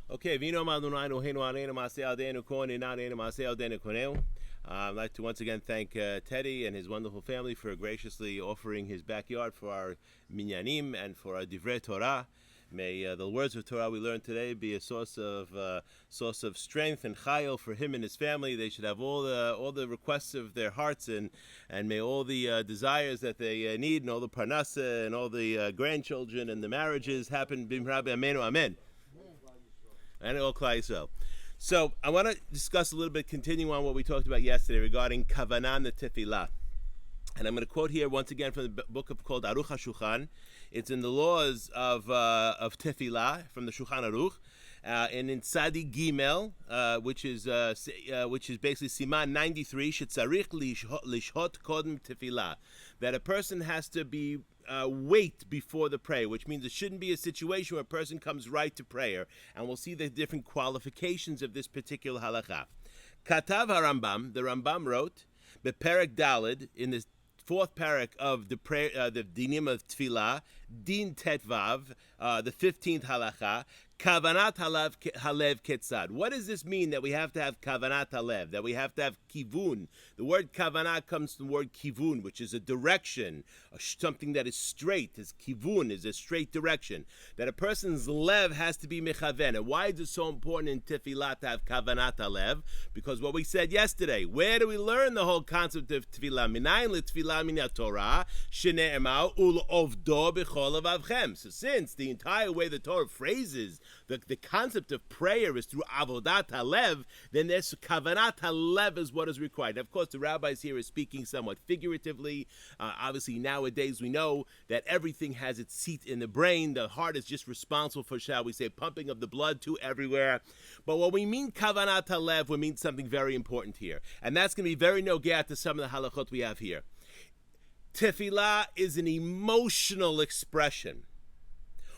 Okay, I'd like to once again thank Teddy and his wonderful family for graciously offering his backyard for our minyanim and for our divrei Torah. May the words of Torah we learned today be a source of strength and chayil for him and his family. They should have all the requests of their hearts, and may all the desires that they need, and all the parnasa and all the grandchildren and the marriages happen. B'mirabi amenu amen. And all Klal Yisrael. So I want to discuss a little bit, continue on what we talked about yesterday regarding kavanah and tefillah. And I'm going to quote here once again from the book called Arukh Hashulhan. It's in the laws of tefillah from the Shulchan Arukh, and in Tzadi Gimel, which is basically Siman 93, shetzarich lishhot kodem tefillah, that a person has to be wait before the prayer, which means it shouldn't be a situation where a person comes right to prayer. And we'll see the different qualifications of this particular halakha. Katav HaRambam, the Rambam wrote, Beperek Dalid, in the fourth parak of the prayer, the dinim of tefillah, din tetvav, the 15th halakha, kavanat halev ketzad. What does this mean that we have to have kavanat halev, that we have to have kivun? The word kavanah comes from the word kivun, which is a direction, something that is straight. Is kivun, is a straight direction. That a person's lev has to be mechaven. And why is it so important in tefillah to have kavanat halev? Because what we said yesterday, where do we learn the whole concept of tefillah? Minayin letefillah min Torah, shene'emar ulovdo b'chol avavchem. So since the entire way the Torah phrases the concept of prayer is through avodat halev, then this kavanat halev is what is required. Of course, the rabbis here is speaking somewhat figuratively. Obviously, nowadays we know that everything has its seat in the brain. The heart is just responsible for, shall we say, pumping of the blood to everywhere. But when we mean kavanat halev, we mean something very important here. And that's going to be very nogea to some of the halachot we have here. Tefillah is an emotional expression.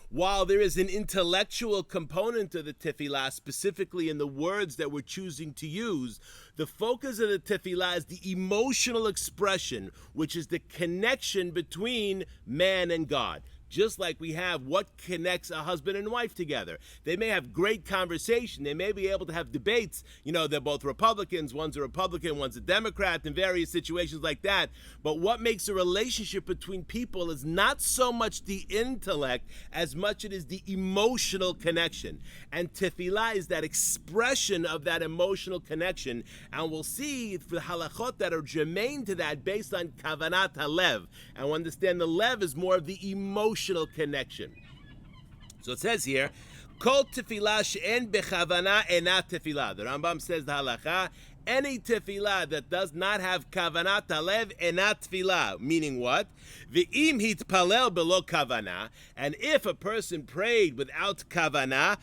While there is an intellectual component of the tefillah, specifically in the words that we're choosing to use, the focus of the tefillah is the emotional expression, which is the connection between man and God. Just like we have what connects a husband and wife together. They may have great conversation. They may be able to have debates. You know, they're both Republicans. One's a Republican, one's a Democrat, in various situations like that. But what makes a relationship between people is not so much the intellect as much it is the emotional connection. And tefillah is that expression of that emotional connection. And we'll see for the halachot that are germane to that based on kavanat halev. And we'll understand the lev is more of the emotional connection. So it says here, Kol tefillah she'en bechavana ena tefillah. The Rambam says the halacha, any tefillah that does not have kavanat halev ena tefillah. Meaning what? V'im hitpalel belo kavana. And if a person prayed without kavana,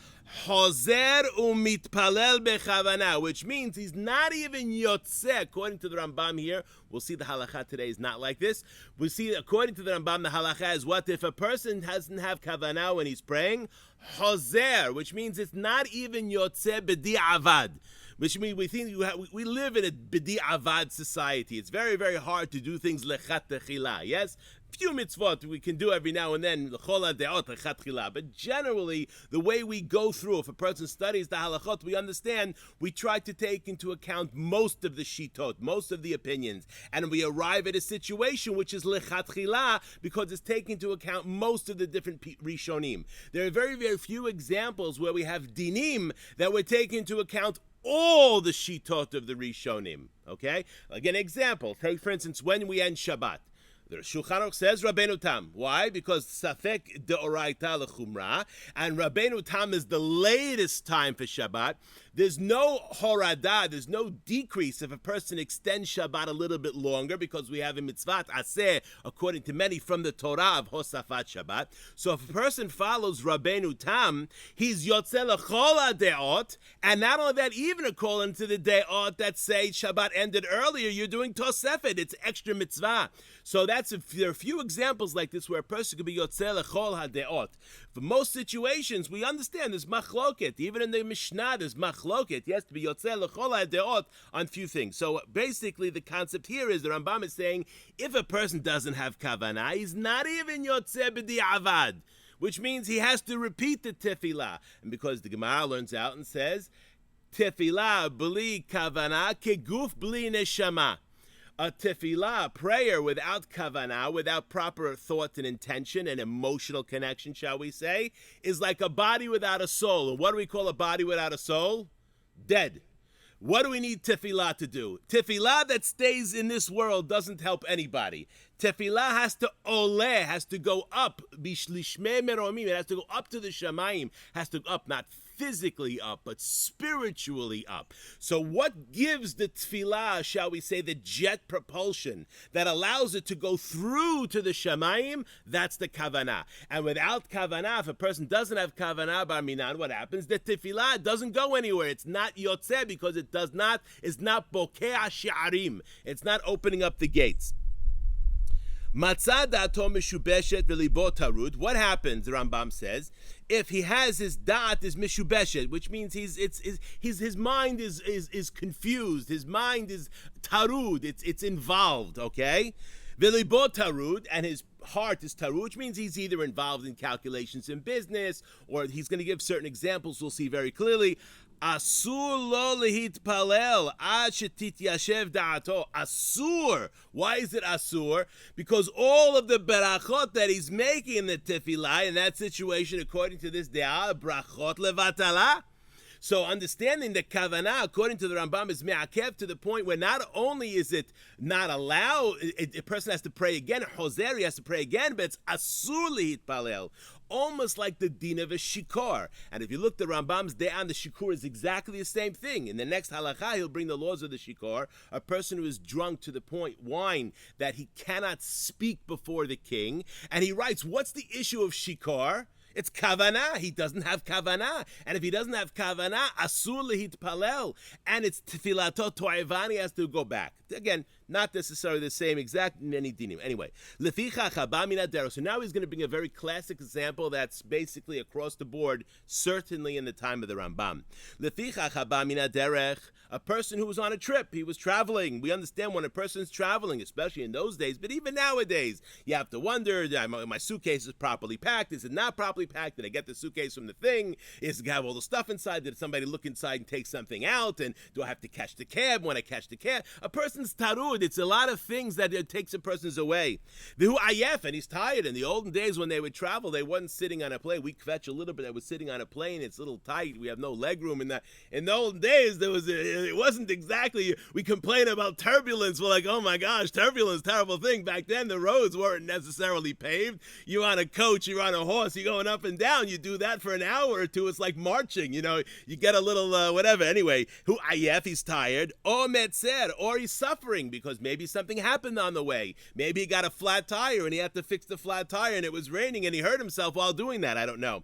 Hozer umitpalel bechavana, which means he's not even yotzeh. According to the Rambam here, we'll see the halacha today is not like this. We see, according to the Rambam, the halacha is what? If a person doesn't have kavana when he's praying, hozer, which means it's not even yotzeh b'di avad. Which means we think we live in a b'di avad society. It's very, very hard to do things lechat techila. Yes? Few mitzvot we can do every now and then, but generally, the way we go through, if a person studies the halachot, we understand, we try to take into account most of the shitot, most of the opinions, and we arrive at a situation which is lechatchila, because it's taking into account most of the different rishonim. There are very, very few examples where we have dinim that we're taking into account all the shitot of the rishonim. Okay? Like an example, take for instance, when we end Shabbat. The Shulchan Aruch says Rabbeinu Tam. Why? Because Safek de'oraita lechumra, and Rabbeinu Tam is the latest time for Shabbat. There's no horadah, there's no decrease if a person extends Shabbat a little bit longer, because we have a mitzvah aseh, according to many, from the Torah of Hosafat Shabbat. So if a person follows Rabbeinu Tam, he's yotzeh lechol ha'deot, and not only that, even according to the deot that say Shabbat ended earlier, you're doing Tosefet, it's extra mitzvah. So there are a few examples like this where a person could be yotzeh lechol ha'deot. For most situations, we understand there's machloket. Even in the Mishnah, there's machloket. He has to be yotzeh lechol ha'deot on few things. So basically, the concept here is the Rambam is saying if a person doesn't have kavanah, he's not even yotzeh b'di avad. which means he has to repeat the tefillah. And because the Gemara learns out and says, tefillah b'li kavana keguf b'li neshama. A tefillah, prayer without kavanah, without proper thought and intention and emotional connection, shall we say, is like a body without a soul. And what do we call a body without a soul? Dead. What do we need tefillah to do? Tefillah that stays in this world doesn't help anybody. Tefillah has to has to go up. Bishlishmei meromim, it has to go up to the shamayim, has to go up, not physically up, but spiritually up. So what gives the tefillah, shall we say, the jet propulsion that allows it to go through to the shamayim? That's the kavanah. And without kavanah, if a person doesn't have kavanah bar minan, what happens? The tefillah doesn't go anywhere. It's not yotzeh because it's not bokeh shi'arim. It's not opening up the gates. Matzah da'ato meshubeshet v'libo tarud. What happens, the Rambam says, if he has his da'at is meshubeshet, which means his mind is confused, his mind is tarud, it's involved, okay? V'libo tarud, and his heart is tarud, which means he's either involved in calculations in business, or he's going to give certain examples we'll see very clearly. Asur lo lehitpalel ad shetityashev da'ato. Asur. Why is it asur? Because all of the berachot that he's making in the tefillah, in that situation, according to this de'ah, brachot levatala. So understanding the kavanah, according to the Rambam, is me'akev to the point where not only is it not allowed, a person has to pray again, Hoser, he has to pray again, but it's asur lehitpalel. Almost like the din of a shikar. And if you look at the Rambam's day on the shikar is exactly the same thing. In the next halakha, he'll bring the laws of the shikar, a person who is drunk to the point, wine, that he cannot speak before the king. And he writes, what's the issue of shikar? It's kavanah. He doesn't have kavanah. And if he doesn't have kavanah, asur lehitpalel. And it's tefilato to'evan, he has to go back. Again, not necessarily the same exact many dinim. Anyway, lefichach haba min haderech. So now he's going to bring a very classic example that's basically across the board, certainly in the time of the Rambam. Lefichach haba min haderech. A person who was on a trip, he was traveling. We understand when a person's traveling, especially in those days, but even nowadays, you have to wonder, my suitcase is properly packed, is it not properly packed? Did I get the suitcase from the thing? Is it have all the stuff inside? Did somebody look inside and take something out? And do I have to catch the cab when I catch the cab? A person's tarud, it's a lot of things that it takes a person's away. Vihu ayef, and he's tired. In the olden days when they would travel, they wasn't sitting on a plane. We kvetch a little bit, they were sitting on a plane, it's a little tight, we have no leg room in that. In the olden days, it wasn't exactly, we complain about turbulence, we're like, oh my gosh, turbulence, terrible thing. Back then, the roads weren't necessarily paved. You're on a coach, you're on a horse, you're going up and down, you do that for an hour or two, it's like marching, you get a little, whatever. Anyway, hu ayef, he's tired, or metzer, or he's suffering, because maybe something happened on the way. Maybe he got a flat tire, and he had to fix the flat tire, and it was raining, and he hurt himself while doing that, I don't know.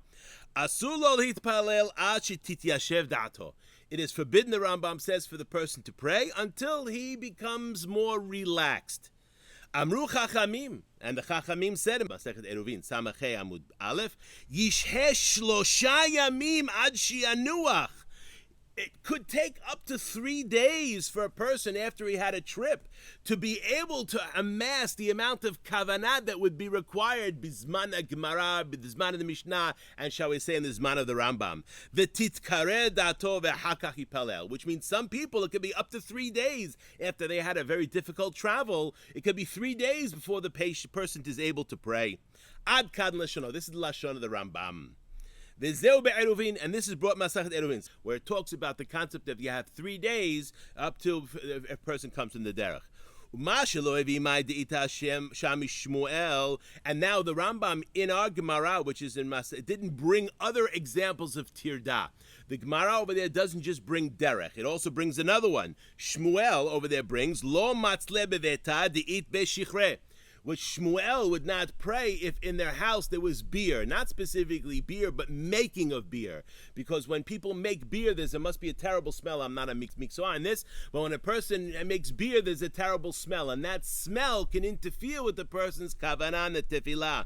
Asur lo hitpalel ad shetityashev da'ato. It is forbidden, the Rambam says, for the person to pray until he becomes more relaxed. Amru chachamim, and the chachamim said in Masechet Eruvin, Samachei Amud Aleph, Yishhe shlosha yamim ad shianuach. It could take up to 3 days for a person after he had a trip to be able to amass the amount of kavanah that would be required bizman Gemara, bizman of the Mishnah, and shall we say in the zman of the Rambam. V'titkare dato v'hakach yipalel, which means some people, it could be up to 3 days after they had a very difficult travel. It could be 3 days before the person is able to pray. Ad kad lashon. This is the lashon of the Rambam. And this is brought Masechet Eruvin, where it talks about the concept of you have 3 days up till a person comes from the derech. And now the Rambam in our Gemara, which is in Masechet, didn't bring other examples of tirdah. The Gemara over there doesn't just bring derech; it also brings another one. Shmuel over there brings lo matzle beveta de'it beshichreh, which Shmuel would not pray if in their house there was beer, not specifically beer, but making of beer. Because when people make beer, there must be a terrible smell. I'm not a mikzah on this, but when a person makes beer, there's a terrible smell, and that smell can interfere with the person's kavanah and the tefillah.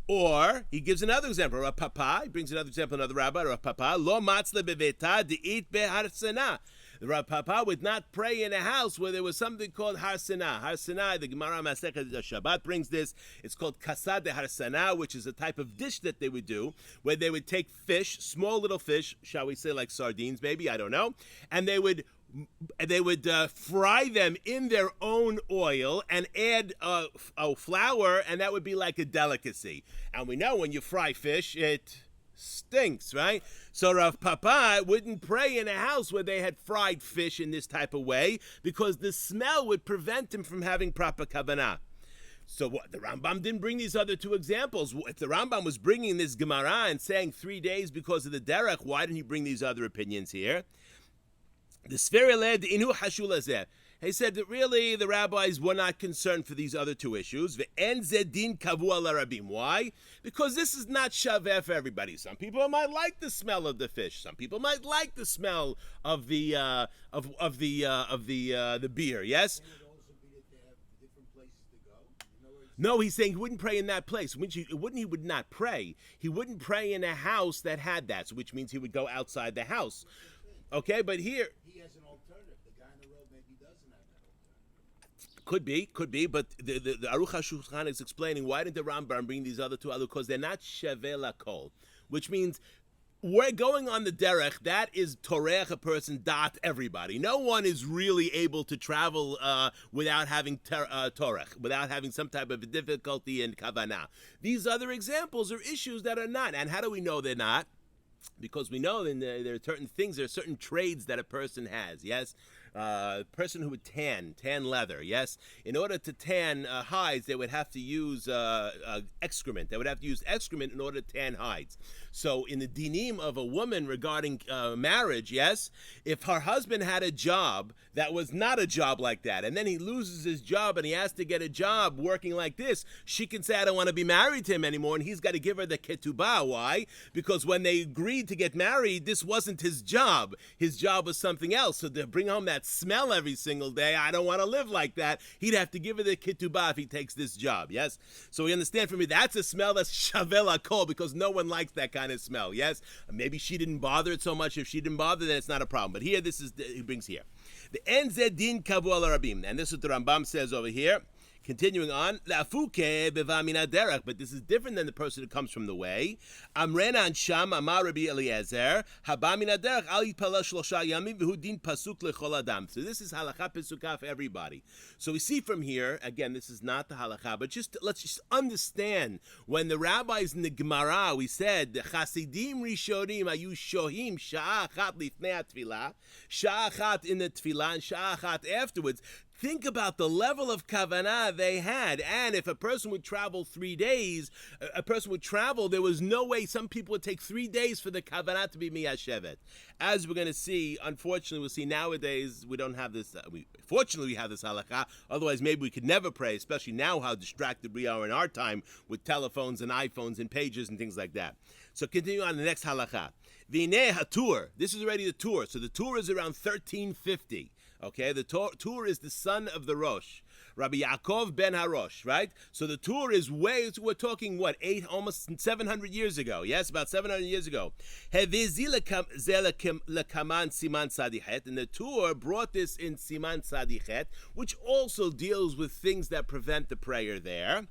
Or, he gives another example, Rav Papa, he brings another example, another rabbi, Rav Papa, lo matzle beveta de'it beharsena. The Rav Papa would not pray in a house where there was something called harsana. Harsana, the Gemara Masechet Shabbat brings this. It's called kasad de harsana, which is a type of dish that they would do, where they would take fish, small little fish, shall we say like sardines maybe, I don't know, and they would fry them in their own oil and add flour, and that would be like a delicacy. And we know when you fry fish, it stinks, right? So Rav Papa wouldn't pray in a house where they had fried fish in this type of way because the smell would prevent him from having proper kavanah. So what? The Rambam didn't bring these other two examples. If the Rambam was bringing this Gemara and saying 3 days because of the derech, why didn't he bring these other opinions here? The Sfera led inu Hashulhan. He said that really the rabbis were not concerned for these other two issues. Ve'en zedin kavua larabim. Why? Because this is not shaveh for everybody. Some people might like the smell of the fish. Some people might like the smell of the beer. Yes. No, he's saying he wouldn't pray in that place. He would not pray. He wouldn't pray in a house that had that, so which means he would go outside the house. Okay, but here he has an alternative. The guy on the road maybe doesn't have that alternative. Could be, but the Arukh Hashulhan is explaining why didn't the Rambam bring these other two because they're not shaveh lakol, which means we're going on the derech. That is Torah, a person dot everybody. No one is really able to travel without having Torah, without having some type of difficulty in kavanah. These other examples are issues that are not. And how do we know they're not? Because we know there are certain things, there are certain trades that a person has, yes? A person who would tan leather, yes? In order to tan hides, they would have to use excrement. They would have to use excrement in order to tan hides. So in the dinim of a woman regarding marriage, yes, if her husband had a job that was not a job like that, and then he loses his job and he has to get a job working like this, she can say, I don't want to be married to him anymore, and he's got to give her the ketubah. Why? Because when they agreed to get married, this wasn't his job. His job was something else. So to bring home that smell every single day, I don't want to live like that. He'd have to give her the ketubah if he takes this job, yes? So we understand from me, that's a smell that's shaveh lakol, because no one likes that kind of smell, yes? Maybe she didn't bother it so much. If she didn't bother, then it's not a problem. But here, this is, he brings here. The en zedin kavu al rabim. And this is what the Rambam says over here. Continuing on, but this is different than the person who comes from the way. Amrenan sham amar Rabbi Eliezer habamina derech al yitpalel shlosha yamim v'hu din pasuk lechol adam. So this is halakha pesukah for everybody. So we see from here, again, this is not the halakha, but let's just understand when the rabbis in the Gemara, we said the chasidim rishonim ayu shohim sha'a achat lifnei atfilah, sha'a achat in the tefillah, and sha'a achat afterwards. Think about the level of kavanah they had. And if a person would travel 3 days, there was no way some people would take 3 days for the kavanah to be miyashevet. As we're going to see, unfortunately, we'll see nowadays we don't have this. Fortunately, we have this halakha. Otherwise, maybe we could never pray, especially now how distracted we are in our time with telephones and iPhones and pages and things like that. So continue on the next halakha. V'nei hatur. This is already the tour. So the tour is around 1350. Okay, the Tur is the son of the Rosh, Rabbi Yaakov ben HaRosh, right? So the Tur is we're talking what, almost 700 years ago, yes, about 700 years ago. And the Tur brought this in Siman Sadichet, which also deals with things that prevent the prayer there.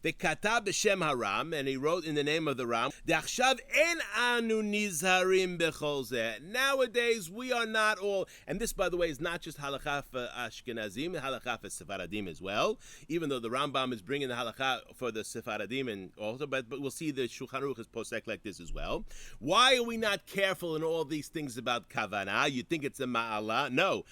The Katab b'Shem Haram, and he wrote in the name of the Ram. D'achshav en anu nizharim b'chol zeh. Nowadays we are not all, and this, by the way, is not just halakha for Ashkenazim, halakha for Sephardim as well. Even though the Rambam is bringing the halakha for the Sephardim and also, but we'll see the Shulchan Aruch is posek like this as well. Why are we not careful in all these things about kavanah? You think it's a ma'ala? No.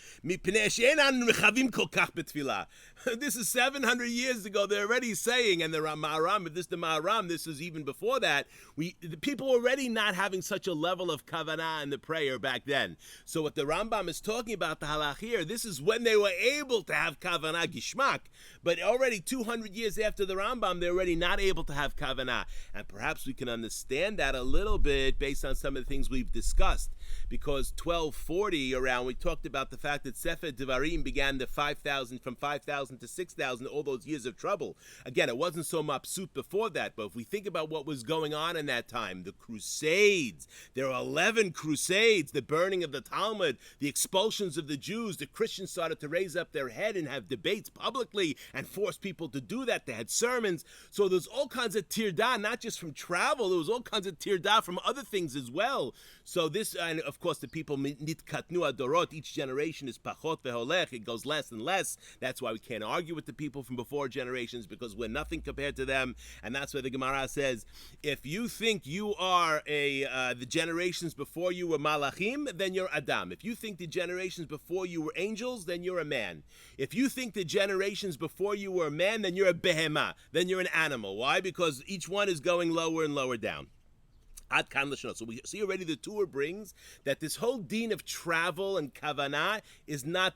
This is 700 years ago. They're already saying, and the Maharam, if this is the Maharam, this is even before that, the people were already not having such a level of kavanah in the prayer back then. So what the Rambam is talking about, the halach here, this is when they were able to have kavanah gishmak. But already 200 years after the Rambam, they're already not able to have kavanah. And perhaps we can understand that a little bit based on some of the things we've discussed. Because 1240 around, we talked about the fact that Sefer Devarim began the 5,000, from 5,000 to 6,000, all those years of trouble. Again, it wasn't so mabsut before that, but if we think about what was going on in that time, the Crusades, there were 11 Crusades, the burning of the Talmud, the expulsions of the Jews, the Christians started to raise up their head and have debates publicly and force people to do that. They had sermons. So there's all kinds of tirdah, not just from travel, there was all kinds of tirdah from other things as well. So this, and of course the people, nitkatnu adorot, each generation is pachot veholech, it goes less and less. That's why we can't argue with the people from before generations, because we're nothing compared to them. And that's why the Gemara says, if you think you are the generations before you were malachim, then you're Adam. If you think the generations before you were angels, then you're a man. If you think the generations before you were a man, then you're a behema, then you're an animal. Why? Because each one is going lower and lower down. Ad kan l'shonot. So we see already the Torah brings that this whole deen of travel and kavanah is not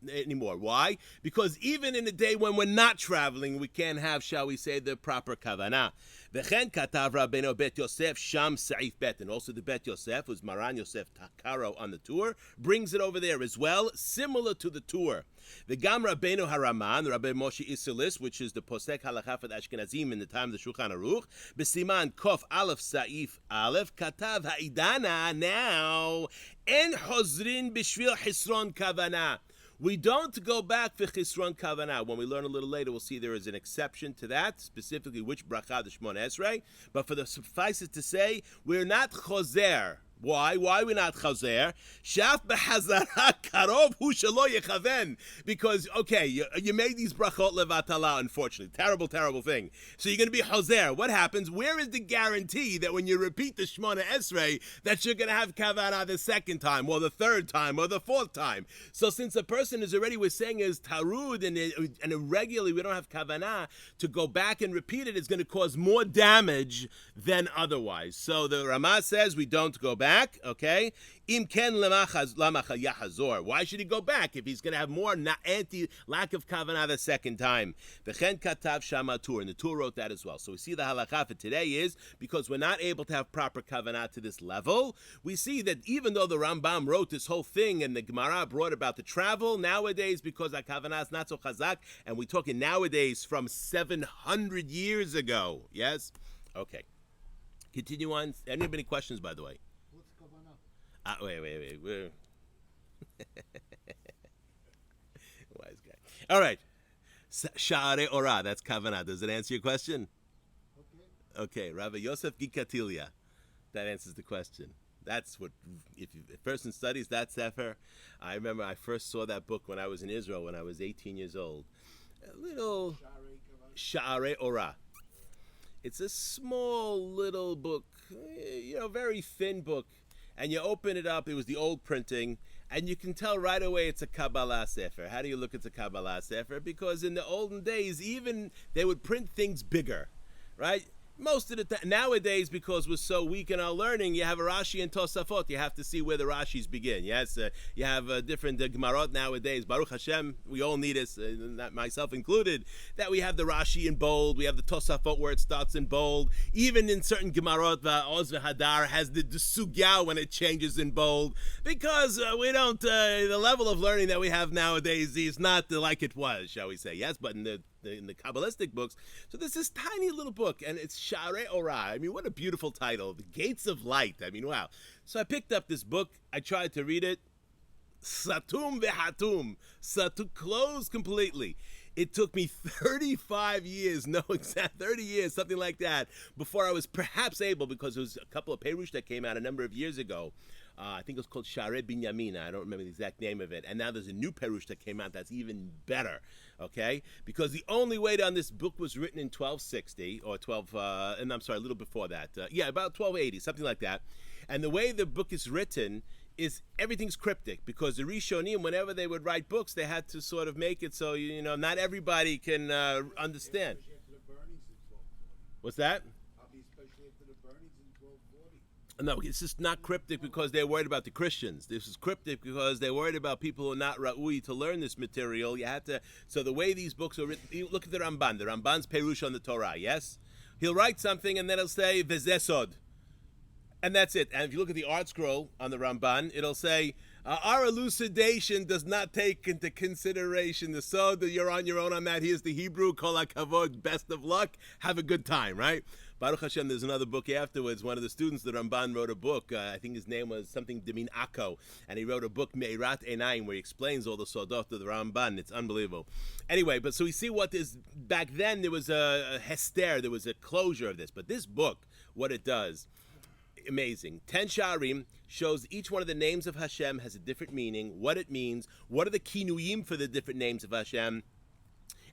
anymore. Why? Because even in a day when we're not traveling, we can't have, shall we say, the proper kavanah. V'chen katav Rabbeinu Bet Yosef Sham Sa'if Bet, and also the Bet Yosef, who's Maran Yosef Takaro on the tour, brings it over there as well, similar to the tour. The Gam Rabbeinu Haraman, Rabbi Moshe Isilis, which is the Posek Halachah for the Ashkenazim in the time of the Shulchan Arukh, B'siman Kof Aleph Sa'if Aleph, Katav Ha'idana, now, En Hozrin B'shvil Hisron Kavanah. We don't go back for Chisron Kavanah. When we learn a little later, we'll see there is an exception to that, specifically which bracha, the Shmona Esrei. But for the suffices to say, we're not choser. Why? Why are we not chazer? Shaf behazara karov hu shelo yechaven. Because, okay, you made these brachot levatala, unfortunately. Terrible, terrible thing. So you're going to be chazer. What happens? Where is the guarantee that when you repeat the Shmona Esrei, that you're going to have kavanah the second time, or the third time, or the fourth time? So since a person is already, we're saying, is tarud, and irregularly we don't have kavanah, to go back and repeat it is going to cause more damage than otherwise. So the Ramah says we don't go back. Okay, im ken lamacha yahazor. Why should he go back if he's going to have more lack of kavanah the second time? V'chen katav shamatur, and the Torah wrote that as well. So we see the halakha for today is because we're not able to have proper kavanah to this level. We see that even though the Rambam wrote this whole thing and the Gemara brought about the travel, nowadays because our kavanah is not so chazak, and we're talking nowadays from 700 years ago. Yes, okay. Continue on. Any questions, by the way? Wait. We're wise guy. All right. Sha'arei Orah, that's kavanah. Does it answer your question? Okay. Rabbi Yosef Gikatilia. That answers the question. That's what, if a person studies that sefer, I remember I first saw that book when I was in Israel when I was 18 years old. A little Sha'arei Orah. It's a small little book, very thin book. And you open it up, it was the old printing, and you can tell right away it's a Kabbalah Sefer. How do you look at a Kabbalah Sefer? Because in the olden days, even they would print things bigger, right? Most of the time, nowadays, because we're so weak in our learning, you have a Rashi and Tosafot. You have to see where the Rashis begin. Yes, you have different Gemarot nowadays. Baruch Hashem, we all need us, not myself included, that we have the Rashi in bold. We have the Tosafot where it starts in bold. Even in certain Gemarot, Oz v'Hadar has the Sugya when it changes in bold. Because we don't, the level of learning that we have nowadays is not like it was, shall we say. Yes, but in the Kabbalistic books. So there's this tiny little book, and it's Sha'arei Orah. I mean, what a beautiful title. The Gates of Light. I mean, wow. So I picked up this book. I tried to read it. Satum vehatum. Satum, closed completely. It took me 35 years, 30 years, something like that, before I was perhaps able, because there was a couple of Perush that came out a number of years ago. I think it was called Sha'arei Binyamin. I don't remember the exact name of it. And now there's a new Perush that came out that's even better. Okay? Because the only way on this book was written in 1260, or a little before that. About 1280, something like that. And the way the book is written is everything's cryptic, because the Rishonim, whenever they would write books, they had to sort of make it so, not everybody can understand. What's that? Especially after the burnings in 1240. No, it's just not cryptic because they're worried about the Christians. This is cryptic because they're worried about people who are not ra'ui to learn this material. You have to. So the way these books are written, you look at the Ramban. The Ramban's Perush on the Torah. Yes, he'll write something and then he'll say Vezesod, and that's it. And if you look at the art scroll on the Ramban, it'll say our elucidation does not take into consideration the sod. You're on your own on that. Here's the Hebrew. Kol hakavod. Best of luck. Have a good time. Right. Baruch Hashem, there's another book afterwards. One of the students, the Ramban, wrote a book. I think his name was something Demin Akko. And he wrote a book, Meirat Einayim, where he explains all the Sodot of the Ramban. It's unbelievable. Anyway, but so we see what is, back then there was a hester, there was a closure of this. But this book, what it does, amazing. 10 Sha'arim shows each one of the names of Hashem has a different meaning, what it means, what are the kinuyim for the different names of Hashem.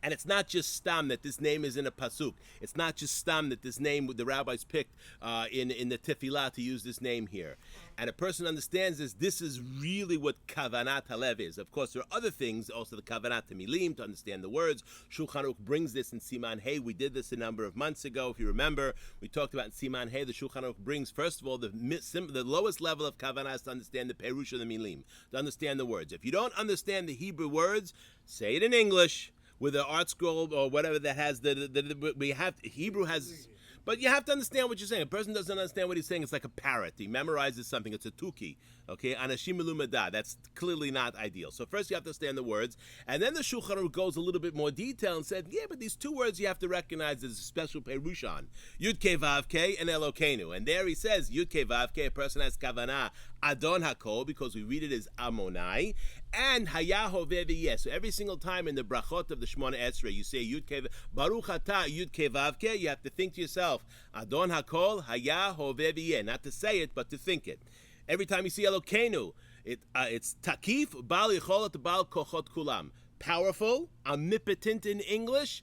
And it's not just stam that this name is in a pasuk. It's not just stam that this name the rabbis picked in the tefillah to use this name here. And a person understands this is really what kavanat halev is. Of course, there are other things, also the kavanat milim, to understand the words. Shulchan Arukh brings this in Siman Hey. We did this a number of months ago, if you remember. We talked about in Siman Hey, the Shulchan Arukh brings, first of all, the lowest level of kavanah is to understand the perush of the milim, to understand the words. If you don't understand the Hebrew words, say it in English, with an art scroll or whatever that has we have Hebrew has, but you have to understand what you're saying. A person doesn't understand what he's saying. It's like a parrot. He memorizes something. It's a tuki. Okay, anashim elumada. That's clearly not ideal. So first you have to understand the words, and then the Shulchan Aruch goes a little bit more detail and said, yeah, but these two words you have to recognize there's a special perush on Yud Kei Vav Kei and Elokeinu. And there he says Yud Kei Vav Kei. A person has kavanah Adon Hakol because we read it as Amonai, and Hayaho Veviyeh. So every single time in the brachot of the Shemona Esrei, you say Yud Kei Baruch Ata Yud Kei Vav Kei. You have to think to yourself Adon Hakol Hayaho Veviyeh. Not to say it, but to think it. Every time you see Elokeinu, it's Takif Bal Yicholat Bal Kochot Kulam. Powerful, omnipotent in English.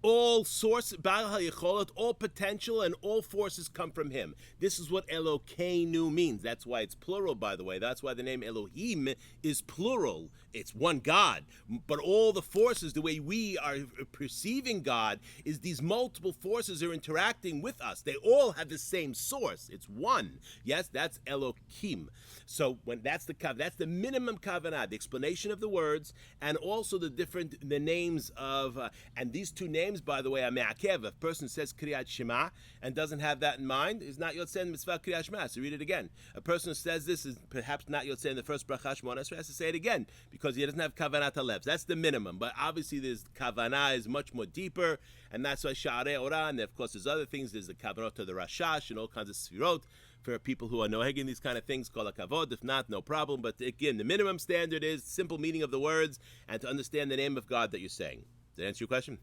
All source, Bal HaYicholat, all potential and all forces come from him. This is what Elokeinu means. That's why it's plural, by the way. That's why the name Elohim is plural. It's one God. But all the forces, the way we are perceiving God, is these multiple forces are interacting with us. They all have the same source. It's one. Yes, that's Elohim. So when that's the minimum kavanah, the explanation of the words, and also the names of, and these two names, by the way, are me'akev. If a person says Kriyat Shema and doesn't have that in mind, is not Yotzei Mitzvah Kriyat Shema. So read it again. A person who says this is perhaps not Yotzei in the first bracha Shemona Esrei, has to say it again because he doesn't have kavanat halev. That's the minimum. But obviously, there's kavanah is much more deeper, and that's why Sha'arei Orah. And of course, there's other things. There's the kavanot of the Rashash and all kinds of sfirot for people who are nohegin these kind of things, called a kavod. If not, no problem. But again, the minimum standard is simple meaning of the words and to understand the name of God that you're saying. Did that answer your question?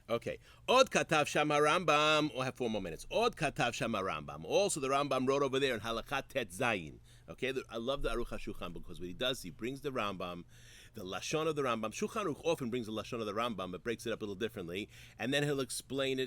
Okay. Od katav sham Rambam. We'll have 4 more minutes. Od katav sham Rambam. Also, the Rambam wrote over there in Halakhat Tet Zayin. Okay. I love the Arukh Hashulhan because what he does, he brings the Rambam, the lashon of the Rambam. Shulchan Aruch often brings the lashon of the Rambam, but breaks it up a little differently, and then he'll explain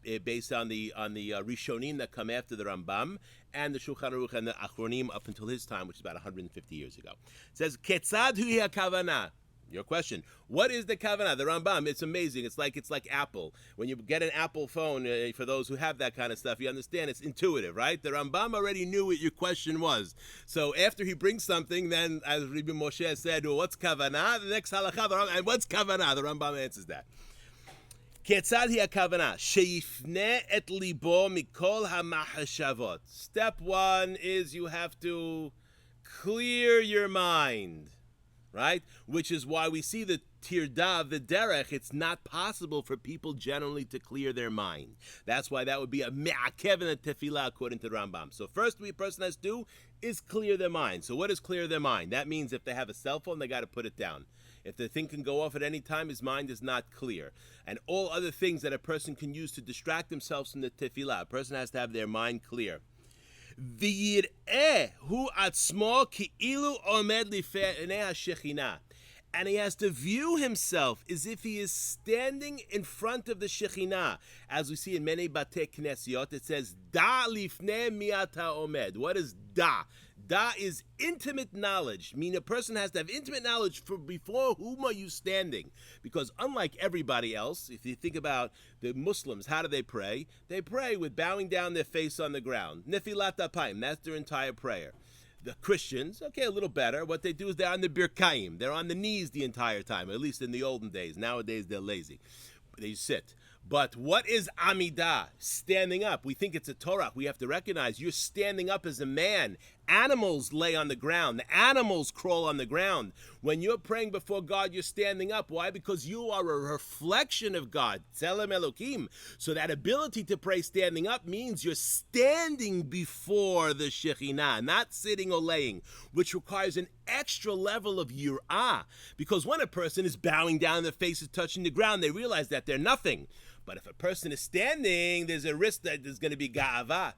it based on the Rishonim that come after the Rambam and the Shulchan Aruch and the Achronim up until his time, which is about 150 years ago. It says Ketzad hu hakavana. Your question: what is the kavanah? The Rambam. It's amazing. It's like Apple. When you get an Apple phone, for those who have that kind of stuff, you understand it's intuitive, right? The Rambam already knew what your question was. So after he brings something, then as Rabbi Moshe said, well, what's kavanah? The next halakha, and what's kavanah? The Rambam answers that. Ketzad hi kavanah sheifne et libo mikol hamachashavot. Step 1 is you have to clear your mind. Right? Which is why we see the tirdav, the derech, it's not possible for people generally to clear their mind. That's why that would be a me'akev in a tefillah according to the Rambam. So first what a person has to do is clear their mind. So what is clear their mind? That means if they have a cell phone, they got to put it down. If the thing can go off at any time, his mind is not clear. And all other things that a person can use to distract themselves from the tefillah, a person has to have their mind clear. V'yir'eh hu atzmo ki'ilu omed lifnei hashechinah. And he has to view himself as if he is standing in front of the Shekhinah. As we see in many Batei Knesiot, it says, Da lifnei mi'ata omed. What is da? Da is intimate knowledge. Meaning a person has to have intimate knowledge for before whom are you standing. Because unlike everybody else, if you think about the Muslims, how do they pray? They pray with bowing down their face on the ground. Nefilat apayim, that's their entire prayer. The Christians, okay, a little better. What they do is they're on the birkayim. They're on the knees the entire time, at least in the olden days. Nowadays, they're lazy. They sit. But what is Amidah? Standing up. We think it's a Torah. We have to recognize you're standing up as a man. Animals lay on the ground. The animals crawl on the ground. When you're praying before God, you're standing up. Why? Because you are a reflection of God. Tzelem Elokim. So that ability to pray standing up means you're standing before the Shekhinah, not sitting or laying, which requires an extra level of yirah. Because when a person is bowing down, their face is touching the ground, they realize that they're nothing. But if a person is standing, there's a risk that there's going to be ga'ava.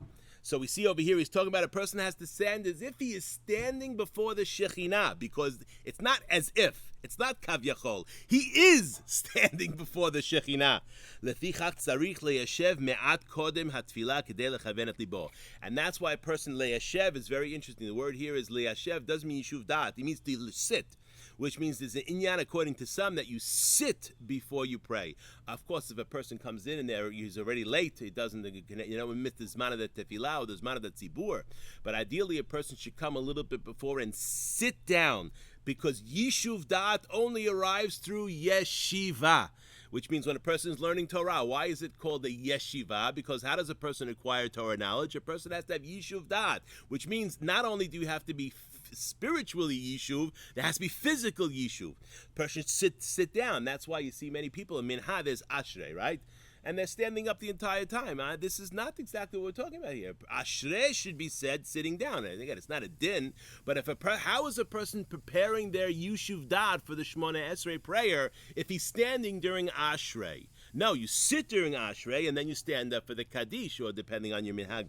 So we see over here, he's talking about a person has to stand as if he is standing before the Shekhinah, because it's not as if, it's not kavyachol. He is standing before the Shekhinah. Lefichach tzarich leyashev me'at kodem hatfilah kedei lechaven et libo. And that's why a person leyashev is very interesting. The word here is leyashev, doesn't mean yishuv da'at. It means to sit, which means there's an inyan, according to some, that you sit before you pray. Of course, if a person comes in and he's already late, he doesn't, we miss the zman of the tefillah or the zman of the tzibur. But ideally, a person should come a little bit before and sit down, because yishuv da'at only arrives through yeshiva, which means when a person is learning Torah. Why is it called a yeshiva? Because how does a person acquire Torah knowledge? A person has to have yishuv da'at, which means not only do you have to be spiritually yishuv, there has to be physical yishuv. Person sit down. That's why you see many people in minha, there's ashrei, right? And they're standing up the entire time. This is not exactly what we're talking about here. Ashrei should be said sitting down. And again, it's not a din, but how is a person preparing their yishuv da'at for the Shemona Esrei prayer if he's standing during ashrei? No, you sit during ashrei and then you stand up for the kaddish, or depending on your minhag.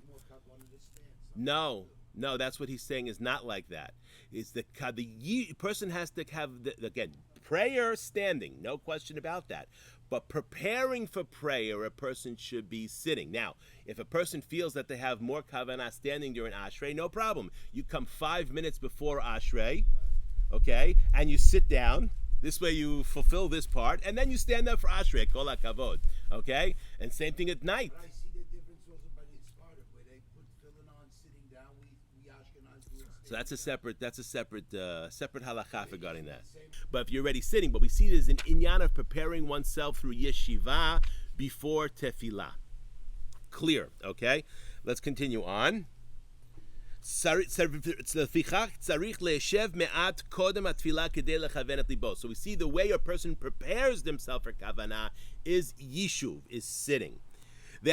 No, that's what he's saying is not like that. It's the person has to have, again, prayer standing, no question about that. But preparing for prayer, a person should be sitting. Now, if a person feels that they have more kavanah standing during ashrei, no problem. You come 5 minutes before ashrei, okay, and you sit down. This way you fulfill this part, and then you stand up for ashrei, kol hakavod, okay? And same thing at night. But I see the difference also by the Sparta, where they put filling on sitting down. We Ashkenaz do it. So that's a separate halakha regarding that. But if you're already sitting, but we see there's an inyan of preparing oneself through yeshiva before tefillah. Clear, okay? Let's continue on. So we see the way a person prepares themselves for kavanah is yishuv, is sitting. And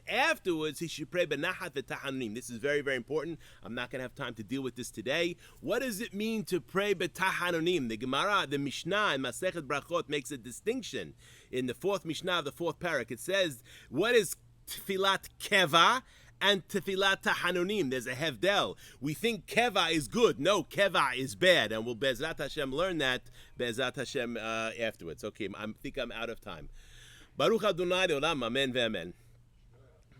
afterwards, he should pray benachat v'tahanunim. This is very, very important. I'm not going to have time to deal with this today. What does it mean to pray b'tahanunim? The Gemara, the Mishnah in Masechet Brachot makes a distinction. In the fourth Mishnah of the fourth parak, it says, what is tfilat keva and tfilat tahanunim? There's a hevdel. We think keva is good. No, keva is bad. And we'll Be'ezrat Hashem learn that Be'ezrat Hashem afterwards. Okay, I think I'm out of time. Baruch Adonai Olam, Amen ve'amen.